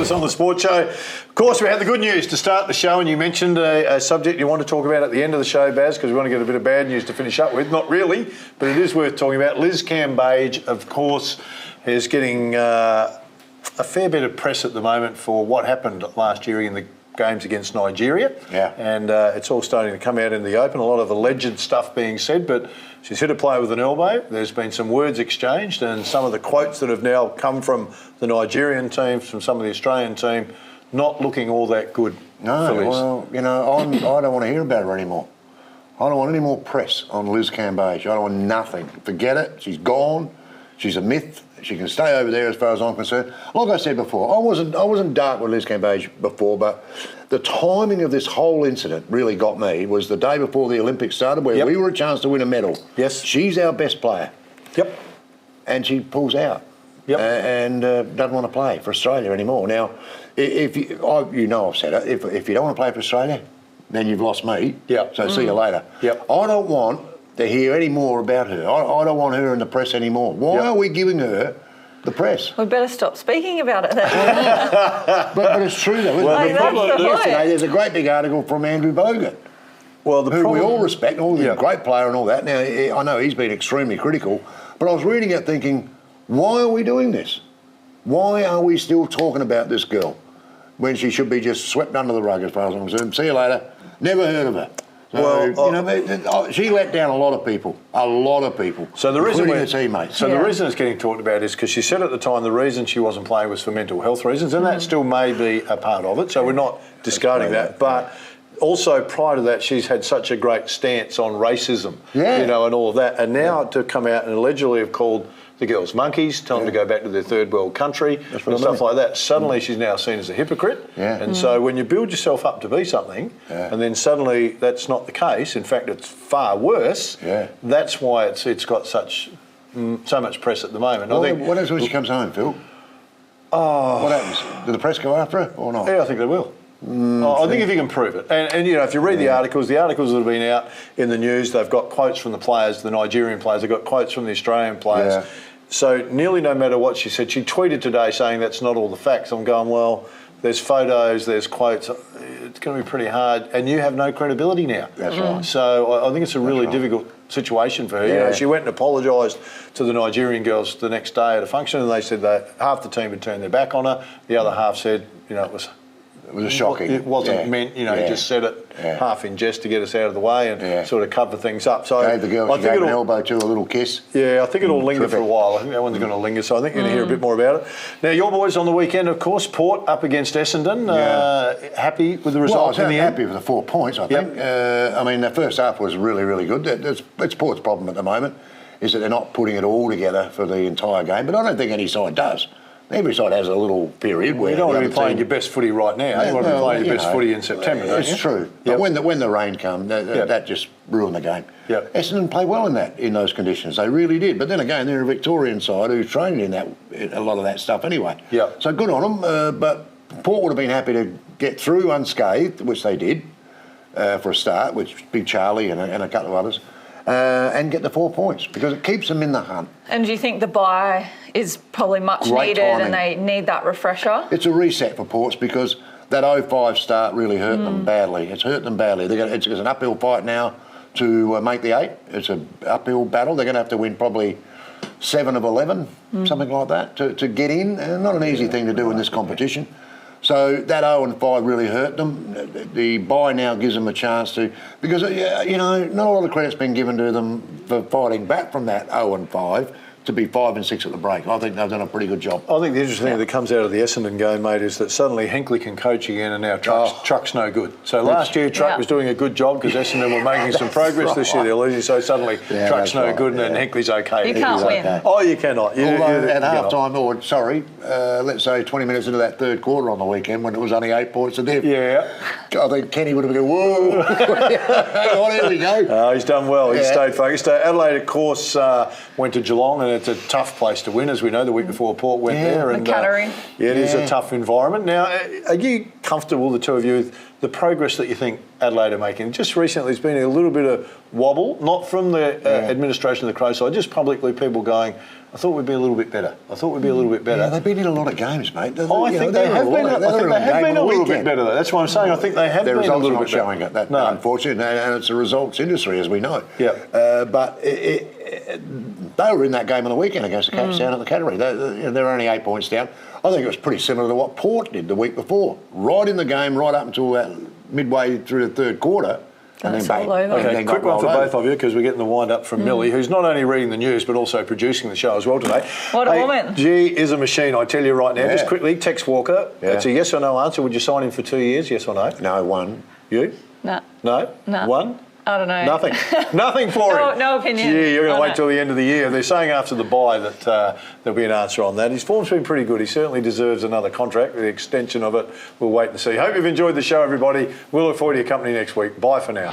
us on the Sports Show. Of course, we had the good news to start the show, and you mentioned a subject you want to talk about at the end of the show, Baz, because we want to get a bit of bad news to finish up with. Not really, but it is worth talking about. Liz Cambage, of course, is getting a fair bit of press at the moment for what happened last year in the games against Nigeria. Yeah. And it's all starting to come out in the open. A lot of alleged stuff being said, but she's hit a player with an elbow. There's been some words exchanged, and some of the quotes that have now come from the Nigerian team, from some of the Australian team, not looking all that good. No, well, you know, I don't want to hear about her anymore. I don't want any more press on Liz Cambage. I don't want nothing. Forget it. She's gone. She's a myth. She can stay over there as far as I'm concerned. Like I said before, I wasn't dark with Liz Cambage before, but the timing of this whole incident really got me. Was the day before the Olympics started, where we were a chance to win a medal. Yes. She's our best player. Yep. And she pulls out. Yep. And doesn't want to play for Australia anymore. Now, if you know I've said it, if you don't want to play for Australia, then you've lost me. Yep. So see you later. Yep. I don't want to hear any more about her. I don't want her in the press anymore. Why are we giving her the press? We better stop speaking about it then. but it's true though, isn't it? The problem yesterday, there's a great big article from Andrew Bogut, who we all respect, he's a great player and all that. Now, I know he's been extremely critical, but I was reading it thinking, why are we doing this? Why are we still talking about this girl when she should be just swept under the rug as far as I'm concerned? See you later. Never heard of her. So, she let down a lot of people. So the reason her teammates. So the reason it's getting talked about is because she said at the time the reason she wasn't playing was for mental health reasons, and that still may be a part of it. So we're not discarding that, but also prior to that, she's had such a great stance on racism, and all of that. And now to come out and allegedly have called the girls monkeys, tell them to go back to their third world country, and stuff like that. Suddenly she's now seen as a hypocrite. And so when you build yourself up to be something, and then suddenly that's not the case, in fact it's far worse, that's why it's got so much press at the moment. Well, I think, what happens when she comes home, Phil? What happens? Do the press go after her or not? Yeah, I think they will. I think if you can prove it. And if you read the articles that have been out in the news, they've got quotes from the players, the Nigerian players, they've got quotes from the Australian players. So nearly no matter what she said, she tweeted today saying that's not all the facts. I'm going, well, there's photos, there's quotes. It's going to be pretty hard. And you have no credibility now. That's right. So I think it's a really difficult situation for her. You know, she went and apologised to the Nigerian girls the next day at a function, and they said that half the team had turned their back on her. The other half said, it was shocking. It wasn't meant, he just said it half in jest to get us out of the way and sort of cover things up. So gave the girl an elbow to a little kiss. Yeah, I think it'll linger for a while. I think that one's going to linger, so I think you're going to hear a bit more about it. Now, your boys on the weekend, of course, Port up against Essendon. Happy with the result in the end? Happy with the 4 points, I think. I mean, the first half was really, really good. It's Port's problem at the moment, is that they're not putting it all together for the entire game, but I don't think any side does. Every side has a little period where you don't want to be playing your best footy right now. You want to be playing your best footy in September, don't you? It's true. But when the rain comes, that just ruined the game. Essendon played well in those conditions. They really did. But then again, they're a Victorian side who's trained in a lot of that stuff anyway. So good on them. But Port would have been happy to get through unscathed, which they did for a start, which Big Charlie and a couple of others. And get the 4 points because it keeps them in the hunt. And do you think the bye is probably much needed and they need that refresher? It's a reset for Ports because that 0-5 start really hurt them badly. It's hurt them badly. It's an uphill fight now to make the 8. It's an uphill battle. They're going to have to win probably 7 of 11, something like that, to get in. And not an easy thing to do in this competition. So that 0-5 really hurt them. The bye now gives them a chance to, because not a lot of credit's been given to them for fighting back from that 0-5 to be 5 and 6 at the break. I think they've done a pretty good job. I think the interesting thing that comes out of the Essendon game, mate, is that suddenly Hinkley can coach again and now Truck's no good. So last year Truck was doing a good job because Essendon were making some progress this year. They're losing, so suddenly Truck's no good and then Hinkley's okay. You can't win. Okay. Oh, you cannot. Although at half-time, let's say 20 minutes into that third quarter on the weekend when it was only 8 points a diff. I think Kenny would have been going, whoa. Here we go. He's done well. He's stayed focused. Adelaide, of course, went to Geelong, and it's a tough place to win, as we know. The week before Port went there. And Cattery. It is a tough environment. Now, are you comfortable, the two of you, the progress that you think Adelaide are making. Just recently, there's been a little bit of wobble, not from the administration of the Crow side, just publicly people going, I thought we'd be a little bit better. I thought we'd be a little bit better. Yeah, they've been in a lot of games, mate. I think they have been. I think they have been a little bit better, though. That's why I'm saying I think they have been a little bit better. Showing it, that, unfortunately, and it's a results industry, as we know. Yeah. But they were in that game on the weekend against the Cats down at the Cattery. They're only 8 points down. I think it was pretty similar to what Port did the week before. Right in the game, right up until midway through the third quarter. That's all over. Okay, quick one for both of you because we're getting the wind up from Millie, who's not only reading the news but also producing the show as well today. What a woman. G is a machine, I tell you right now. Just quickly, text Walker. Yeah. It's a yes or no answer. Would you sign him for 2 years, yes or no? No, one. You? No. No? No. One? I don't know. Nothing. Nothing for him. No opinion. Gee, you're going to wait No. till the end of the year. They're saying after the bye that there'll be an answer on that. His form's been pretty good. He certainly deserves another contract. The extension of it, we'll wait and see. Hope you've enjoyed the show, everybody. We'll look forward to your company next week. Bye for now.